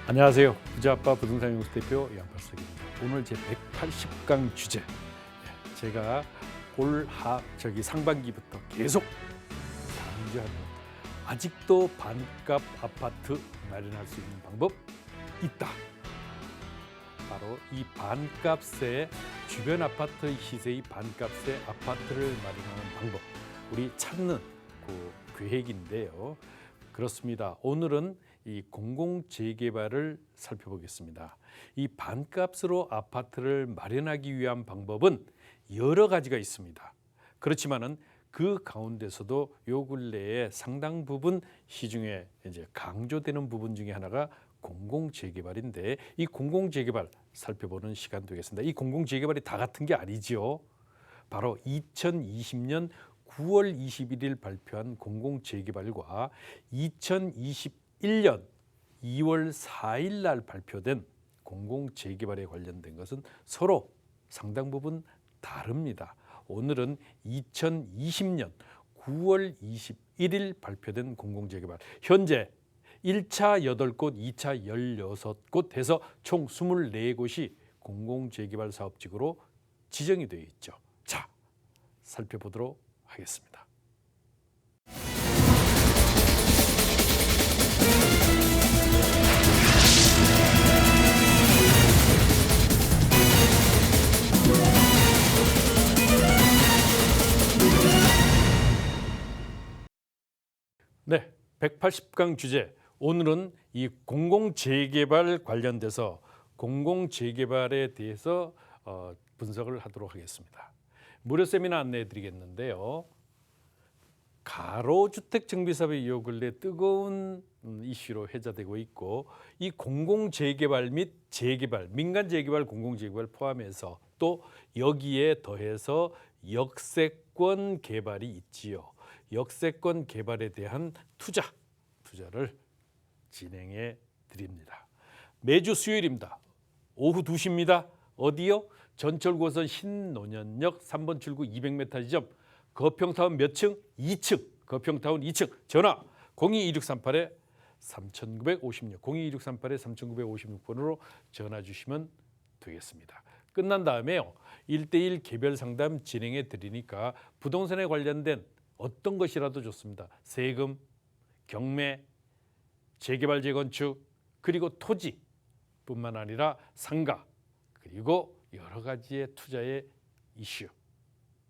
안녕하세요. 부자아빠 부동산 연구소 대표 양팔석입니다. 오늘 제 180강 주제. 제가 상반기부터 계속 강조하는 아직도 반값 아파트 마련할 수 있는 방법 있다. 바로 이 반값의 주변 아파트 시세의 반값의 아파트를 마련하는 방법. 우리 찾는 그 계획인데요. 그렇습니다. 오늘은 이 공공재개발을 살펴보겠습니다. 이 반값으로 아파트를 마련하기 위한 방법은 여러 가지가 있습니다. 그렇지만은 그 가운데서도 요 근래에 상당 부분 시중에 이제 강조되는 부분 중에 하나가 공공재개발인데, 이 공공재개발 살펴보는 시간 되겠습니다. 이 공공재개발이 다 같은 게 아니지요. 바로 2020년 9월 21일 발표한 공공재개발과 2021년 2월 4일 날 발표된 공공재개발에 관련된 것은 서로 상당 부분 다릅니다. 오늘은 2020년 9월 21일 발표된 공공재개발, 현재 1차 8곳, 2차 16곳 해서 총 24곳이 공공재개발 사업지구로 지정이 되어 있죠. 자, 살펴보도록 하겠습니다. 네, 180강 주제. 오늘은 이 공공재개발 관련돼서 공공재개발에 대해서 분석을 하도록 하겠습니다. 무료 세미나 안내해 드리겠는데요. 가로주택 정비사업이 요 근래 뜨거운 이슈로 회자되고 있고, 이 공공재개발 및 재개발, 민간재개발, 공공재개발 포함해서 또 여기에 더해서 역세권 개발이 있지요. 역세권 개발에 대한 투자를 진행해 드립니다. 매주 수요일입니다. 오후 2시입니다. 어디요? 전철 9호선 신논현역 3번 출구 200m 지점, 거평타운 몇 층? 2층. 거평타운 2층. 전화 022638-3956, 022638-3956번으로 전화 주시면 되겠습니다. 끝난 다음에요, 1대1 개별 상담 진행해 드리니까 부동산에 관련된 어떤 것이라도 좋습니다. 세금, 경매, 재개발, 재건축, 그리고 토지뿐만 아니라 상가, 그리고 여러 가지의 투자의 이슈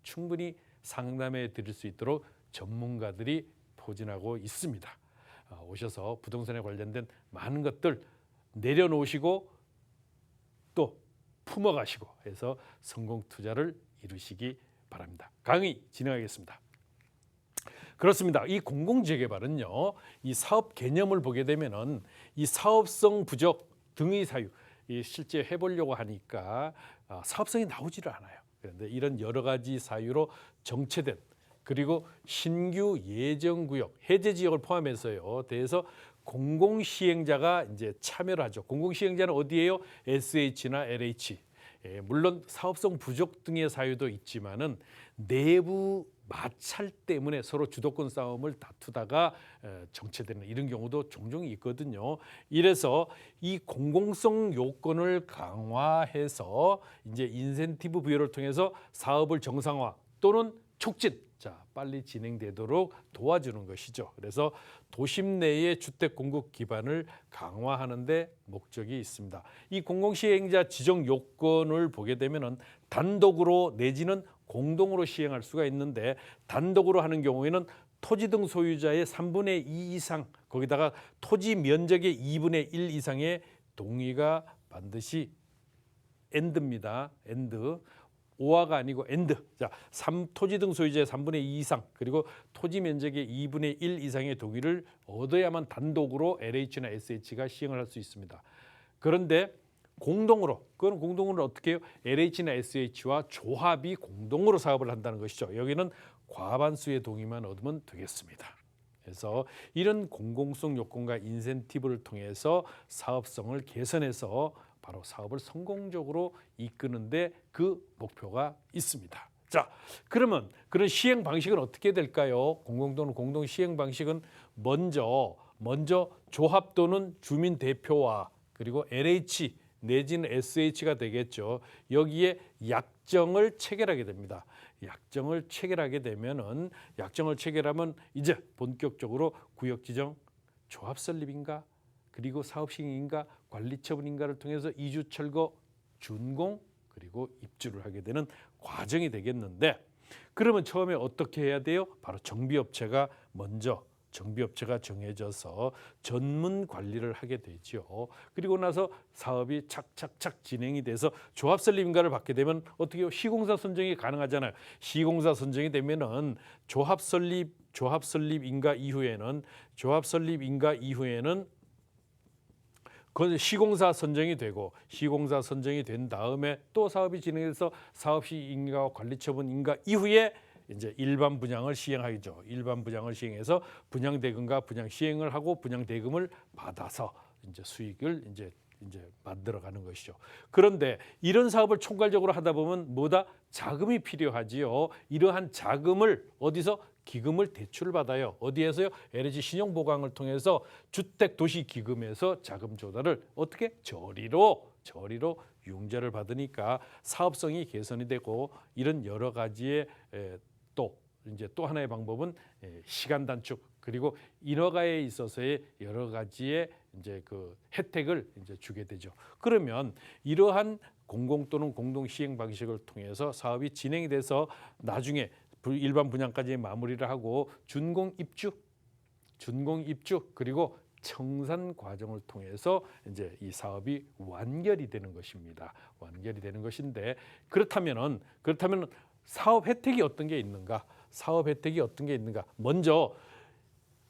충분히 상담해 드릴 수 있도록 전문가들이 포진하고 있습니다. 오셔서 부동산에 관련된 많은 것들 내려놓으시고 또 품어가시고 해서 성공 투자를 이루시기 바랍니다. 강의 진행하겠습니다. 그렇습니다. 이 공공재개발은요, 이 사업 개념을 보게 되면은 이 사업성 부족 등의 사유, 실제 해보려고 하니까 사업성이 나오지를 않아요. 그런데 이런 여러 가지 사유로 정체된, 그리고 신규 예정구역, 해제지역을 포함해서요, 대해서 공공시행자가 이제 참여를 하죠. 공공시행자는 어디예요? SH나 LH. 물론 사업성 부족 등의 사유도 있지만은 내부 마찰 때문에 서로 주도권 싸움을 다투다가 정체되는 이런 경우도 종종 있거든요. 이래서 이 공공성 요건을 강화해서 이제 인센티브 부여를 통해서 사업을 정상화 또는 촉진, 빨리 진행되도록 도와주는 것이죠. 그래서 도심 내의 주택 공급 기반을 강화하는 데 목적이 있습니다. 이 공공시행자 지정 요건을 보게 되면은 단독으로 내지는 공동으로 시행할 수가 있는데, 단독으로 하는 경우에는 토지 등 소유자의 3분의 2 이상, 거기다가 토지 면적의 2분의 1 이상의 동의가 반드시 엔드입니다. 엔드. 오화가 아니고 엔드. 자, 토지 등 소유자의 3분의 2 이상, 그리고 토지 면적의 2분의 1 이상의 동의를 얻어야만 단독으로 LH나 SH가 시행을 할 수 있습니다. 그런데 공동으로, 그건 공동으로 어떻게 해요? LH나 SH와 조합이 공동으로 사업을 한다는 것이죠. 여기는 과반수의 동의만 얻으면 되겠습니다. 그래서 이런 공공성 요건과 인센티브를 통해서 사업성을 개선해서 바로 사업을 성공적으로 이끄는데 그 목표가 있습니다. 자, 그러면 그런 시행 방식은 어떻게 될까요? 공공 또는 공동 시행 방식은 먼저 조합 또는 주민 대표와 그리고 LH 내지는 SH가 되겠죠. 여기에 약정을 체결하게 됩니다. 약정을 체결하게 되면은 약정을 체결하면 이제 본격적으로 구역 지정, 조합 설립인가, 그리고 사업 시행인가, 관리 처분인가를 통해서 이주 철거, 준공, 그리고 입주를 하게 되는 과정이 되겠는데, 그러면 처음에 어떻게 해야 돼요? 바로 정비업체가 먼저 정비업체가 정해져서 전문 관리를 하게 되죠. 그리고 나서 사업이 착착착 진행이 돼서 조합 설립인가를 받게 되면 어떻게 해요? 시공사 선정이 가능하잖아요. 시공사 선정이 되면은 조합 설립인가 이후에는 그 시공사 선정이 되고, 시공사 선정이 된 다음에 또 사업이 진행해서 사업 시행인가와 관리 처분인가 이후에 이제 일반 분양을 시행하죠. 일반 분양을 시행해서 분양 대금과 분양 시행을 하고 분양 대금을 받아서 이제 수익을 이제 만들어가는 것이죠. 그런데 이런 사업을 총괄적으로 하다 보면 뭐다? 자금이 필요하지요. 이러한 자금을 어디서? 기금을 대출을 받아요. 어디에서요? LH 신용보강을 통해서 주택도시기금에서 자금 조달을 어떻게? 저리로 융자를 받으니까 사업성이 개선이 되고, 이런 여러 가지의 또 하나의 방법은 시간 단축, 그리고 인허가에 있어서의 여러 가지의 이제 그 혜택을 이제 주게 되죠. 그러면 이러한 공공 또는 공동 시행 방식을 통해서 사업이 진행이 돼서 나중에 일반 분양까지 마무리를 하고 준공 입주 그리고 청산 과정을 통해서 이제 이 사업이 완결이 되는 것입니다. 완결이 되는 것인데, 그렇다면 사업 혜택이 어떤 게 있는가? 먼저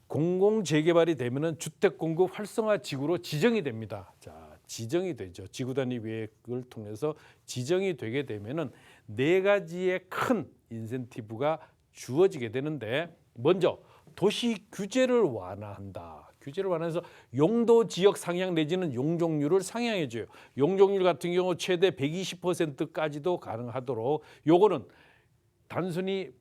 공공 재개발이 되면은 주택 공급 활성화 지구로 지정이 됩니다. 자, 지정이 되죠. 지구 단위 계획을 통해서 지정이 되게 되면은 네 가지의 큰 인센티브가 주어지게 되는데, 먼저 도시 규제를 완화한다. 규제를 완화해서 용도 지역 상향 내지는 용적률을 상향해 줘요. 용적률 같은 경우 최대 120%까지도 가능하도록, 요거는 단순히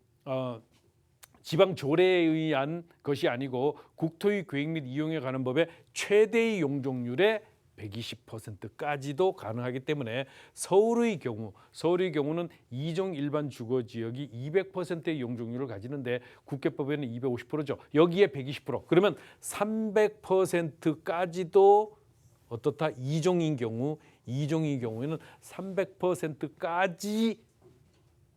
지방 조례에 의한 것이 아니고 국토의 계획 및 이용에 관한 법의 최대의 용적률의 120%까지도 가능하기 때문에, 서울의 경우는 2종 일반 주거 지역이 200%의 용적률을 가지는데 국회법에는 250%죠. 여기에 120%. 그러면 300%까지도 어떻다? 2종의 경우에는 300%까지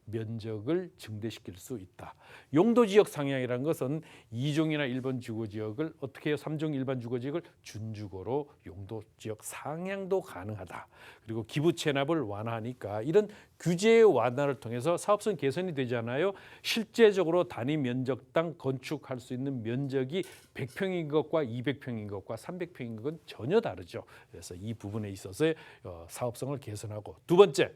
면적을 증대시킬 수 있다. 용도지역 상향이라는 것은 2종이나 일반 주거지역을 어떻게 해요? 3종 일반 주거지역을 준주거로 용도지역 상향도 가능하다. 그리고 기부 체납을 완화하니까 이런 규제 완화를 통해서 사업성 개선이 되잖아요. 실제적으로 단위 면적당 건축할 수 있는 면적이 100평인 것과 200평인 것과 300평인 것은 전혀 다르죠. 그래서 이 부분에 있어서 사업성을 개선하고, 두 번째,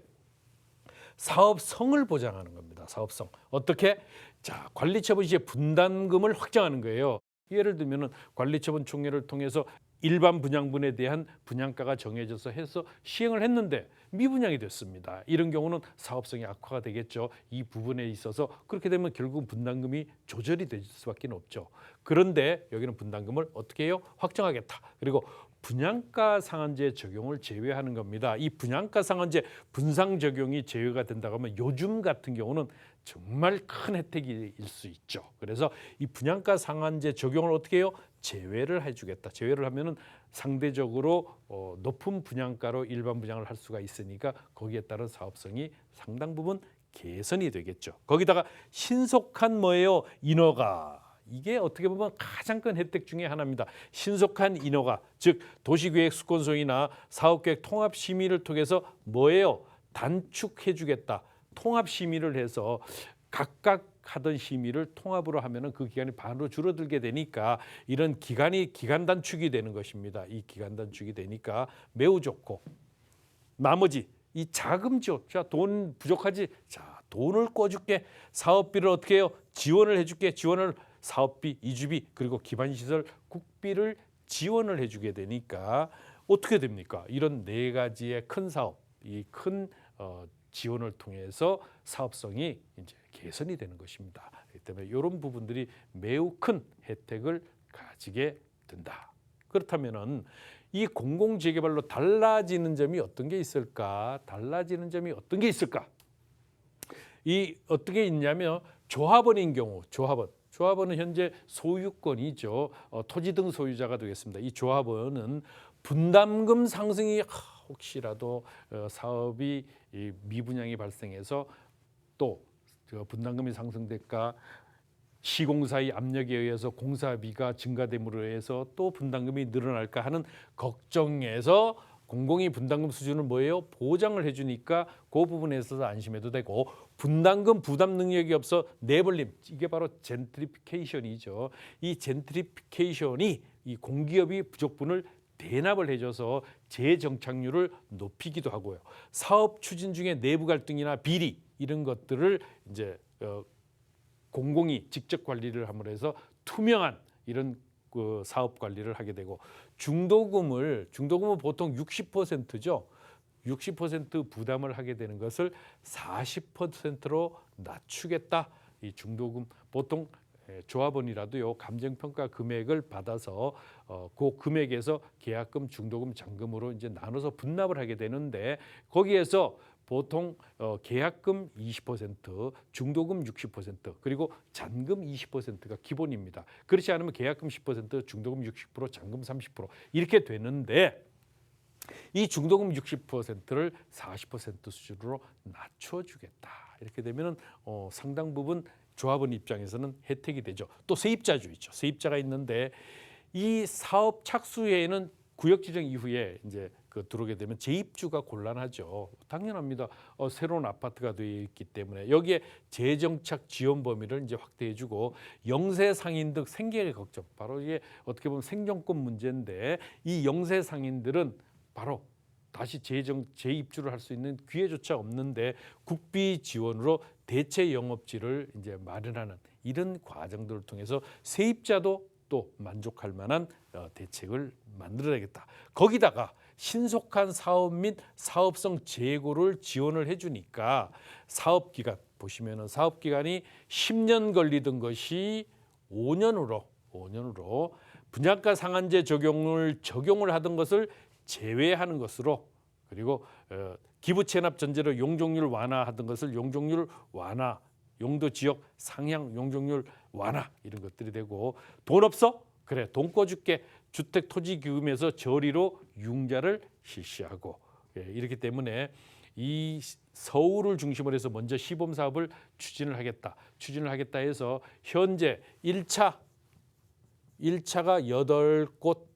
사업성을 보장하는 겁니다. 사업성. 어떻게? 자, 관리처분 시에 분담금을 확정하는 거예요. 예를 들면은 관리처분 총회를 통해서 일반 분양분에 대한 분양가가 정해져서 해서 시행을 했는데 미분양이 됐습니다. 이런 경우는 사업성이 악화가 되겠죠. 이 부분에 있어서 그렇게 되면 결국 분담금이 조절이 될 수밖에 없죠. 그런데 여기는 분담금을 어떻게 해요? 확정하겠다. 그리고 분양가 상한제 적용을 제외하는 겁니다. 이 분양가 상한제 분상 적용이 제외가 된다고 하면 요즘 같은 경우는 정말 큰 혜택일 수 있죠. 그래서 이 분양가 상한제 적용을 어떻게 해요? 제외를 해주겠다. 제외를 하면은 상대적으로 높은 분양가로 일반 분양을 할 수가 있으니까 거기에 따른 사업성이 상당 부분 개선이 되겠죠. 거기다가 신속한 뭐예요? 인허가. 이게 어떻게 보면 가장 큰 혜택 중에 하나입니다. 신속한 인허가, 즉 도시계획 수권소이나 사업계획 통합심의를 통해서 뭐예요? 단축해주겠다. 통합심의를 해서 각각 하던 심의를 통합으로 하면은 그 기간이 반으로 줄어들게 되니까 이런 기간 단축이 되는 것입니다. 이 기간 단축이 되니까 매우 좋고, 나머지 이 자금 지원, 자, 돈 부족하지? 자, 돈을 꿔줄게. 사업비를 어떻게 해요? 지원을 해줄게. 사업비, 이주비, 그리고 기반시설 국비를 지원을 해주게 되니까 어떻게 됩니까? 이런 네 가지의 큰 사업, 이 큰 지원을 통해서 사업성이 이제 개선이 되는 것입니다. 그렇기 때문에 이런 부분들이 매우 큰 혜택을 가지게 된다. 그렇다면은 이 공공재개발로 달라지는 점이 어떤 게 있을까? 달라지는 점이 어떤 게 있을까? 이 어떻게 있냐면 조합원인 경우, 조합원은 현재 소유권이죠. 토지 등 소유자가 되겠습니다. 이 조합원은 분담금 상승이 혹시라도 사업이 미분양이 발생해서 또 분담금이 상승될까, 시공사의 압력에 의해서 공사비가 증가됨으로 해서 또 분담금이 늘어날까 하는 걱정에서 공공이 분담금 수준을 뭐예요? 보장을 해주니까 그 부분에 있어서 안심해도 되고, 분담금 부담 능력이 없어 내벌림, 이게 바로 젠트리피케이션이죠. 이 젠트리피케이션이 이 공기업이 부족분을 대납을 해줘서 재정착률을 높이기도 하고요. 사업 추진 중에 내부 갈등이나 비리 이런 것들을 이제 공공이 직접 관리를 함으로 해서 투명한 이런 그 사업 관리를 하게 되고, 중도금은 보통 60%죠. 60% 부담을 하게 되는 것을 40%로 낮추겠다. 이 중도금 보통 조합원이라도요, 감정평가 금액을 받아서 그 금액에서 계약금, 중도금, 잔금으로 이제 나눠서 분납을 하게 되는데, 거기에서 보통 계약금 20%, 중도금 60%, 그리고 잔금 20%가 기본입니다. 그렇지 않으면 계약금 10%, 중도금 60%, 잔금 30% 이렇게 되는데, 이 중도금 60%를 40% 수준으로 낮춰주겠다. 이렇게 되면 상당 부분 조합원 입장에서는 혜택이 되죠. 또 세입자주 있죠. 세입자가 있는데 이 사업 착수에는 구역 지정 이후에 이제 들어오게 되면 재입주가 곤란하죠. 당연합니다. 새로운 아파트가 되어 있기 때문에 여기에 재정착 지원 범위를 이제 확대해주고, 영세 상인들 생계의 걱정, 바로 이게 어떻게 보면 생존권 문제인데, 이 영세 상인들은 바로 다시 재입주를 할 수 있는 기회조차 없는데 국비 지원으로 대체 영업지를 이제 마련하는 이런 과정들을 통해서 세입자도 또 만족할 만한 대책을 만들어야겠다. 거기다가 신속한 사업 및 사업성 재고를 지원을 해주니까 사업기간 보시면은 사업기간이 10년 걸리던 것이 5년으로 분양가 상한제 적용을 하던 것을 제외하는 것으로, 그리고 기부 체납 전제로 용적률 완화하던 것을 용적률 완화, 용도 지역 상향 용적률 완화 이런 것들이 되고, 돈 없어? 그래, 돈 꿔줄게. 주택 토지 기금에서 저리로 융자를 실시하고, 이렇기 때문에 이 서울을 중심으로 해서 먼저 시범 사업을 추진을 하겠다 해서 현재 1차가 8곳,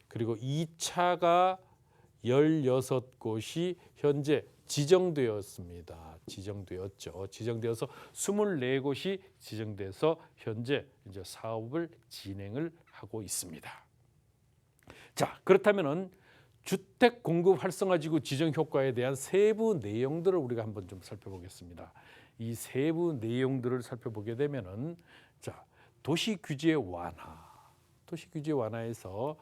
그리고 2차가 16곳이 현재 지정되었습니다. 지정되어서 24곳이 지정돼서 현재 이제 사업을 진행을 하고 있습니다. 자, 그렇다면은 주택 공급 활성화지구 지정 효과에 대한 세부 내용들을 우리가 한번 좀 살펴보겠습니다. 이 세부 내용들을 살펴보게 되면은, 자, 도시 규제 완화에서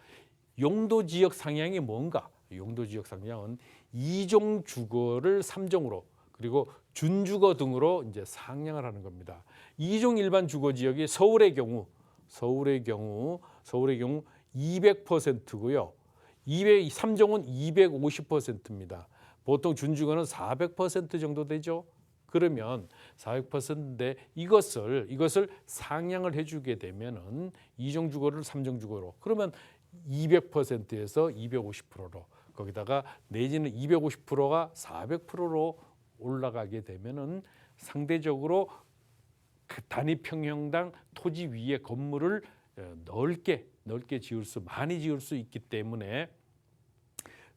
용도 지역 상향이 뭔가? 용도 지역 상향은 2종 주거를 3종으로, 그리고 준주거 등으로 이제 상향을 하는 겁니다. 2종 일반 주거 지역이 서울의 경우 200%고요. 3종은 250%입니다. 보통 준주거는 400% 정도 되죠. 그러면 400%인데 이것을 상향을 해주게 되면은 2종 주거를 3종 주거로, 그러면 200%에서 250%로, 거기다가 내지는 250%가 400%로 올라가게 되면은 상대적으로 그 단위 평형당 토지 위에 건물을 넓게 많이 지을 수 있기 때문에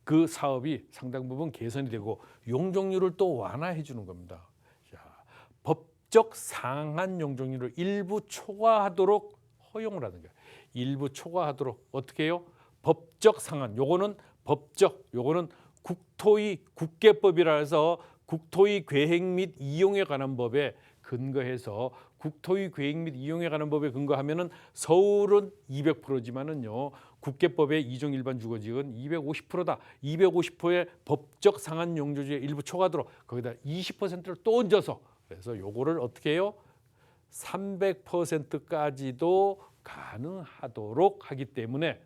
그 사업이 상당 부분 개선이 되고 용적률을 또 완화해 주는 겁니다. 자, 법적 상한 용적률을 일부 초과하도록 허용을 하는 거예요. 일부 초과하도록 어떻게 해요? 법적 상한, 요거는 국계법이라 해서 국토의 계획 및 이용에 관한 법에 근거해서, 국토의 계획 및 이용에 관한 법에 근거하면은 서울은 200%지만은요 국계법의 2종 일반 주거지역은 250%다. 250%의 법적 상한 용적률에 일부 초과하도록 거기다 20%를 또 얹어서, 그래서 요거를 어떻게 해요? 300%까지도 가능하도록 하기 때문에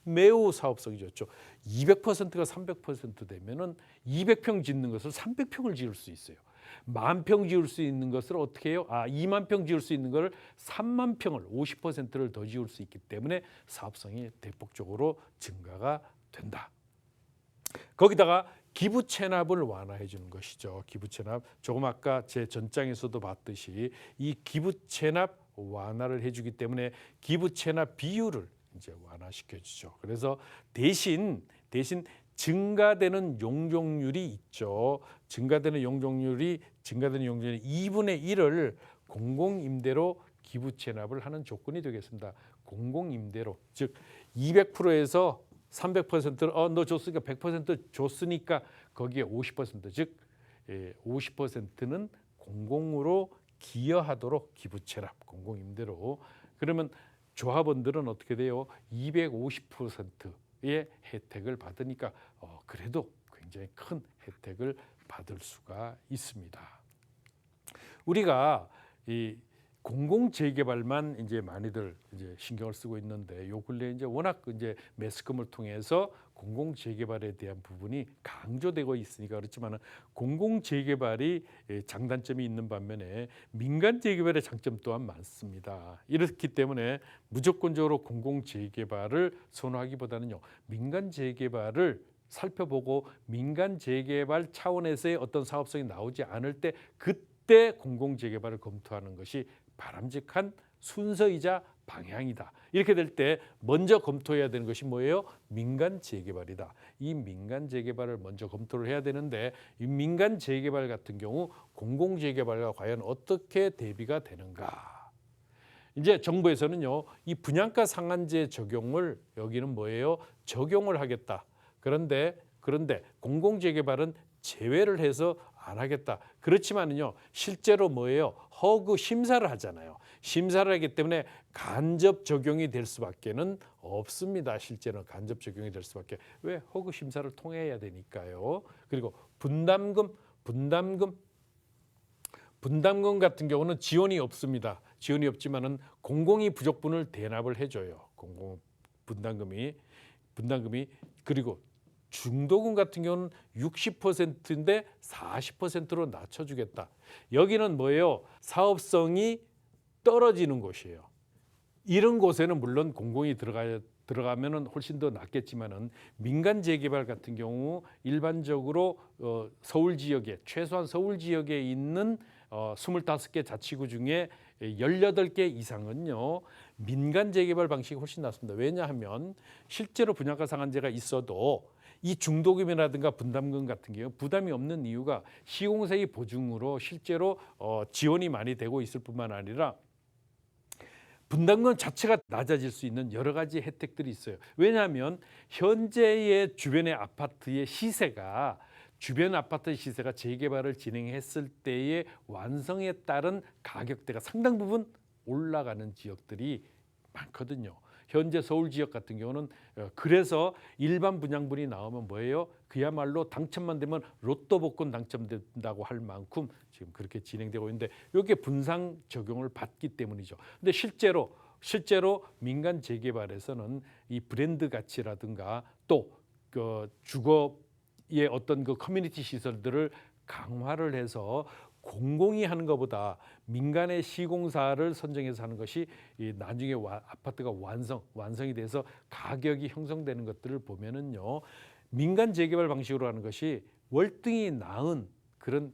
매우 사업성이 좋죠. 200%가 300% 되면은 200평 짓는 것을 300평을 지을 수 있어요. 10,000평 지을 수 있는 것을 어떻게 해요? 20,000평 지을 수 있는 것을 30,000평을 50%를 더 지을 수 있기 때문에 사업성이 대폭적으로 증가가 된다. 거기다가 기부 체납을 완화해 주는 것이죠. 기부 체납. 조금 아까 제 전장에서도 봤듯이 이 기부 체납 완화를 해 주기 때문에 기부 체납 비율을 이제 완화시켜 주죠. 그래서 대신 증가되는 용적률이 있죠. 증가되는 용적률이 2분의 1을 공공임대로 기부 체납을 하는 조건이 되겠습니다. 공공임대로, 즉 200%에서 300%를 너 줬으니까 100% 줬으니까 거기에 50%, 즉 50%는 공공으로 기여하도록 기부 체납, 공공임대로. 그러면 조합원들은 어떻게 돼요? 250%의 혜택을 받으니까 그래도 굉장히 큰 혜택을 받을 수가 있습니다. 우리가 이 공공재개발만 이제 많이들 이제 신경을 쓰고 있는데 요 근래 이제 워낙 이제 매스컴을 통해서 공공재개발에 대한 부분이 강조되고 있으니까 그렇지만은 공공재개발이 장단점이 있는 반면에 민간재개발의 장점 또한 많습니다. 이렇기 때문에 무조건적으로 공공재개발을 선호하기보다는요, 민간재개발을 살펴보고 민간재개발 차원에서의 어떤 사업성이 나오지 않을 때 그때 공공재개발을 검토하는 것이 바람직한 순서이자 방향이다. 이렇게 될 때 먼저 검토해야 되는 것이 뭐예요? 민간 재개발이다. 이 민간 재개발을 먼저 검토를 해야 되는데 이 민간 재개발 같은 경우 공공 재개발과 과연 어떻게 대비가 되는가? 이제 정부에서는요, 이 분양가 상한제 적용을 여기는 뭐예요? 적용을 하겠다. 그런데 공공 재개발은 제외를 해서 안 하겠다. 그렇지만은요, 실제로 뭐예요? 허구 심사를 하잖아요. 심사를 하기 때문에 간접 적용이 될 수밖에는 없습니다. 실제는 간접 적용이 될 수밖에. 왜? 허구 심사를 통해야 되니까요. 그리고 분담금 같은 경우는 지원이 없습니다. 지원이 없지만은 공공이 부족분을 대납을 해줘요. 공공 분담금이 그리고 중도금 같은 경우는 60%인데 40%로 낮춰주겠다. 여기는 뭐예요? 사업성이 떨어지는 곳이에요. 이런 곳에는 물론 공공이 들어가면은 훨씬 더 낫겠지만은 민간 재개발 같은 경우 일반적으로 서울 지역에 최소한 서울 지역에 있는 25개 자치구 중에 18개 이상은요, 민간 재개발 방식이 훨씬 낫습니다. 왜냐하면 실제로 분양가 상한제가 있어도 이 중도금이라든가 분담금 같은 경우 부담이 없는 이유가 시공사의 보증으로 실제로 지원이 많이 되고 있을 뿐만 아니라 분담금 자체가 낮아질 수 있는 여러 가지 혜택들이 있어요. 왜냐하면 현재의 주변의 아파트의 시세가 재개발을 진행했을 때의 완성에 따른 가격대가 상당 부분 올라가는 지역들이 많거든요. 현재 서울 지역 같은 경우는 그래서 일반 분양분이 나오면 뭐예요? 그야말로 당첨만 되면 로또 복권 당첨된다고 할 만큼 지금 그렇게 진행되고 있는데 이게 분상 적용을 받기 때문이죠. 근데 실제로 민간 재개발에서는 이 브랜드 가치라든가 또 그 주거의 어떤 그 커뮤니티 시설들을 강화를 해서 공공이 하는 것보다 민간의 시공사를 선정해서 하는 것이 나중에 아파트가 완성이 돼서 가격이 형성되는 것들을 보면은요, 민간 재개발 방식으로 하는 것이 월등히 나은 그런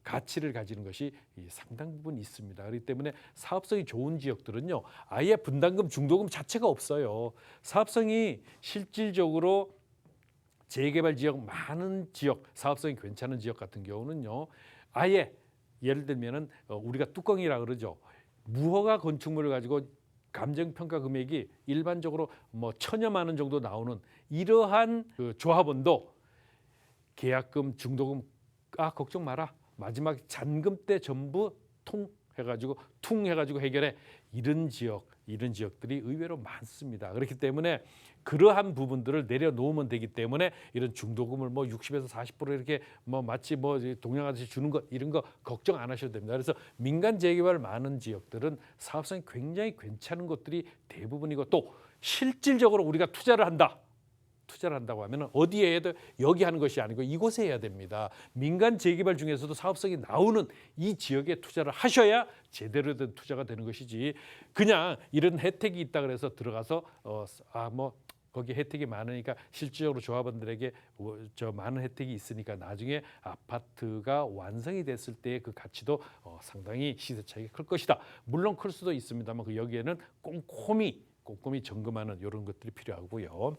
가치를 가지는 것이 상당 부분 있습니다. 그렇기 때문에 사업성이 좋은 지역들은요, 아예 분담금, 중도금 자체가 없어요. 사업성이 실질적으로 재개발 지역 많은 지역, 사업성이 괜찮은 지역 같은 경우는요, 아예 예를 들면은 우리가 뚜껑이라 그러죠. 무허가 건축물을 가지고 감정평가 금액이 일반적으로 뭐 1,000여만 원 정도 나오는 이러한 그 조합원도 계약금, 중도금 걱정 마라. 마지막 잔금 때 전부 퉁 해가지고 해결해. 이런 지역들이 의외로 많습니다. 그렇기 때문에 그러한 부분들을 내려놓으면 되기 때문에 이런 중도금을 뭐 60에서 40% 이렇게 뭐 마치 뭐 동양아저씨 주는 것 이런 거 걱정 안 하셔도 됩니다. 그래서 민간 재개발 많은 지역들은 사업성이 굉장히 괜찮은 곳들이 대부분이고 또 실질적으로 우리가 투자를 한다고 하면 어디에 해도 여기 하는 것이 아니고 이곳에 해야 됩니다. 민간 재개발 중에서도 사업성이 나오는 이 지역에 투자를 하셔야 제대로 된 투자가 되는 것이지, 그냥 이런 혜택이 있다 그래서 들어가서 거기 혜택이 많으니까 실질적으로 조합원들에게 저 많은 혜택이 있으니까 나중에 아파트가 완성이 됐을 때 그 가치도 상당히 시세 차이가 클 것이다. 물론 클 수도 있습니다만 그 여기에는 꼼꼼히 점검하는 이런 것들이 필요하고요.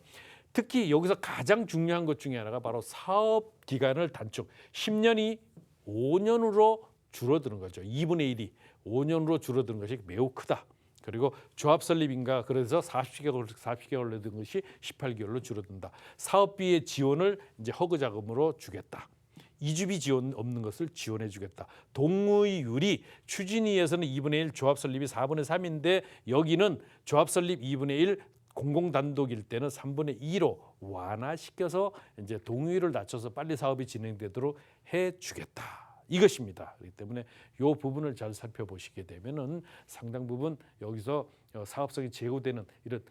특히 여기서 가장 중요한 것 중에 하나가 바로 사업 기간을 단축, 10년이 5년으로 줄어드는 거죠. 2분의 1이 5년으로 줄어드는 것이 매우 크다. 그리고 조합 설립인가 그래서 40개월 내던 것이 18개월로 줄어든다. 사업비의 지원을 이제 허그 자금으로 주겠다. 이주비 지원 없는 것을 지원해 주겠다. 동의율이 추진위에서는 2분의 1, 조합 설립이 4분의 3인데 여기는 조합 설립 2분의 1, 공공 단독일 때는 3분의 2로 완화시켜서 이제 동의율을 낮춰서 빨리 사업이 진행되도록 해 주겠다. 이것입니다. 그렇기 때문에 이 부분을 잘 살펴보시게 되면은 상당 부분 여기서 사업성이 제고되는 이런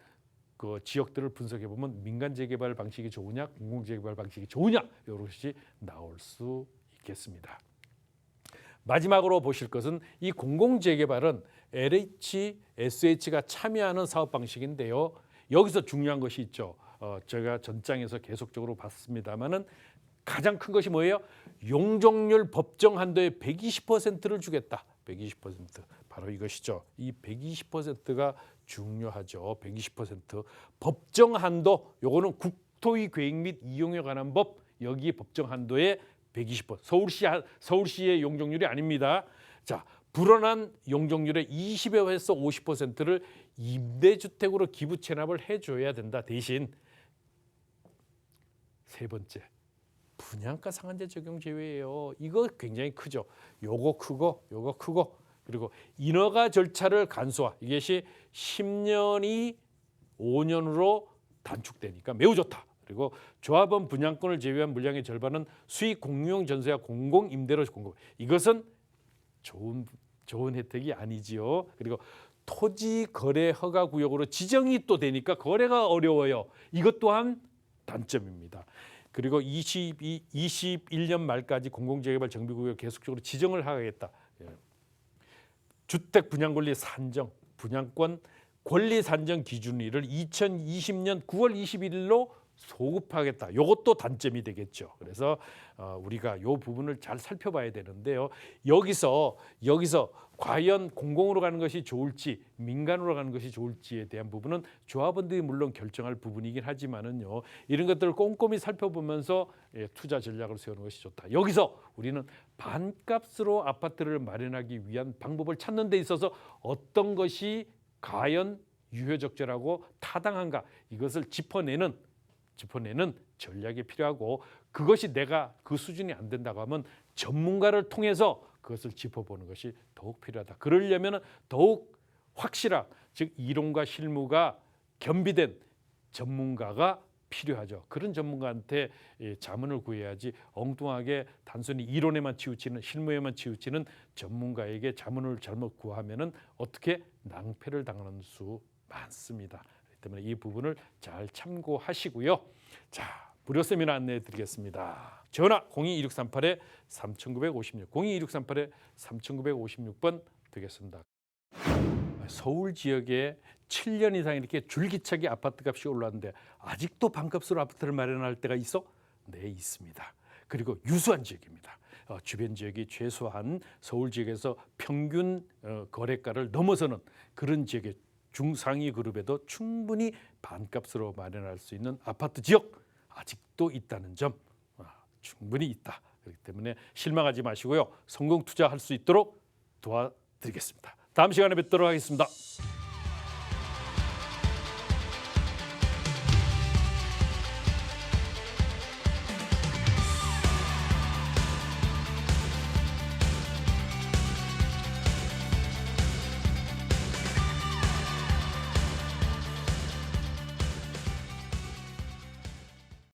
그 지역들을 분석해 보면 민간 재개발 방식이 좋으냐, 공공 재개발 방식이 좋으냐 이것이 나올 수 있겠습니다. 마지막으로 보실 것은 이 공공 재개발은 LH, SH가 참여하는 사업 방식인데요. 여기서 중요한 것이 있죠. 제가 전장에서 계속적으로 봤습니다만은 가장 큰 것이 뭐예요? 용적률 법정 한도의 120%를 주겠다. 120% 바로 이것이죠. 이 120%가 중요하죠. 120% 법정 한도, 요거는 국토의 계획 및 이용에 관한 법, 여기 법정 한도의 120%. 서울시의 용적률이 아닙니다. 자, 불어난 용적률의 20에서 50%를 임대주택으로 기부 체납을 해줘야 된다. 대신 세 번째, 분양가 상한제 적용 제외예요. 이거 굉장히 크죠. 요거 크고 그리고 인허가 절차를 간소화. 이것이 10년이 5년으로 단축되니까 매우 좋다. 그리고 조합원 분양권을 제외한 물량의 절반은 수익 공유용 전세와 공공 임대로 공급. 이것은 좋은 혜택이 아니지요. 그리고 토지 거래 허가 구역으로 지정이 또 되니까 거래가 어려워요. 이것 또한 단점입니다. 그리고 21년 말까지 공공재개발 정비구역 계속적으로 지정을 하겠다. 주택 분양권리 산정, 분양권 권리 산정 기준일을 2020년 9월 21일로 소급하겠다. 이것도 단점이 되겠죠. 그래서 우리가 이 부분을 잘 살펴봐야 되는데요. 여기서 과연 공공으로 가는 것이 좋을지 민간으로 가는 것이 좋을지에 대한 부분은 조합원들이 물론 결정할 부분이긴 하지만은요. 이런 것들을 꼼꼼히 살펴보면서 투자 전략을 세우는 것이 좋다. 여기서 우리는 반값으로 아파트를 마련하기 위한 방법을 찾는 데 있어서 어떤 것이 과연 유효적절하고 타당한가 이것을 짚어내는 전략이 필요하고, 그것이 내가 그 수준이 안 된다고 하면 전문가를 통해서 그것을 짚어보는 것이 더욱 필요하다. 그러려면 더욱 확실한, 즉 이론과 실무가 겸비된 전문가가 필요하죠. 그런 전문가한테 자문을 구해야지 엉뚱하게 단순히 이론에만 치우치는, 실무에만 치우치는 전문가에게 자문을 잘못 구하면은 어떻게 낭패를 당하는 수 많습니다. 때문에 이 부분을 잘 참고하시고요. 자, 무료 세미나 안내해 드리겠습니다. 전화 022638-3956, 022638-3956번 되겠습니다. 서울 지역에 7년 이상 이렇게 줄기차게 아파트 값이 올랐는데 아직도 반값으로 아파트를 마련할 때가 있어? 네, 있습니다. 그리고 유수한 지역입니다. 주변 지역이 최소한 서울 지역에서 평균 거래가를 넘어서는 그런 지역의 중상위 그룹에도 충분히 반값으로 마련할 수 있는 아파트 지역 아직도 있다는 점, 충분히 있다. 그렇기 때문에 실망하지 마시고요. 성공 투자할 수 있도록 도와드리겠습니다. 다음 시간에 뵙도록 하겠습니다.